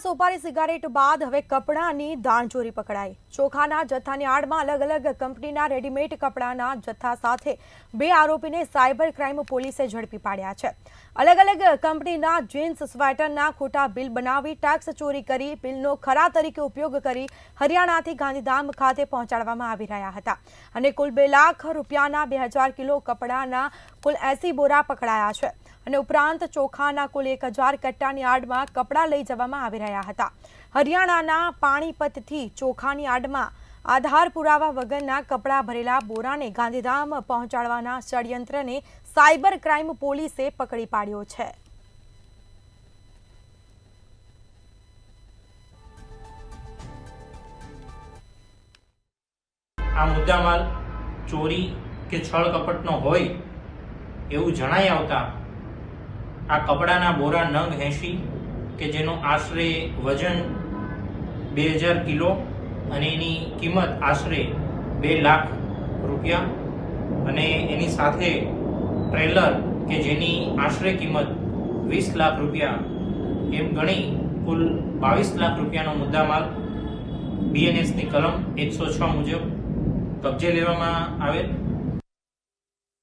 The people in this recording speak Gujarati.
સોપારી સિગારેટ બાદ હવે કપડાની દાણચોરી પકડાઈ। ચોખાના જથ્થાની આડમાં અલગ અલગ કંપનીના રેડીમેડ કપડાના જથ્થા સાથે 2 આરોપીને સાયબર ક્રાઇમ પોલીસે ઝડપી પાડ્યા છે। અલગ અલગ કંપનીના જીન્સ સ્વેટરના ખોટા બિલ બનાવી ટેક્સ ચોરી કરી બિલનો ખરા તરીકે ઉપયોગ કરી હરિયાણાથી ગાંધીધામ ખાતે પહોંચાડવામાં આવી રહ્યા હતા અને કુલ 2 લાખ રૂપિયાના 2000 કિલો કપડાના કુલ 80 બોરા પકડાયા છે અને ઉપરાંત ચોખાના કુલ 1000 કટ્ટાની આડમાં કપડા લઈ જવામાં આવી રહ્યા હતા। હરિયાણાના પાણીપતથી ચોખાની આડમાં આધાર પુરાવા વગરના કપડા ભરેલા બોરાને ગાંધીધામ પહોંચાડવાના ષડયંત્રને સાયબર ક્રાઇમ પોલીસે પકડી પાડ્યો છે। આ મુદ્દામાલ ચોરી કે છળ કપટનો હોય એવું જણાઈ આવતા આ કપડાના બોરા નંગ 80 કે જેનો આશરે વજન 2000 કિલો અને એની કિંમત આશરે 2 લાખ રૂપિયા અને એની સાથે ટ્રેલર કે જેની આશરે કિંમત 20 લાખ રૂપિયા એમ ગણી કુલ 22 લાખ રૂપિયાનો મુદ્દામાલ BNSની કલમ 106 મુજબ કબજે લેવામાં આવેલ।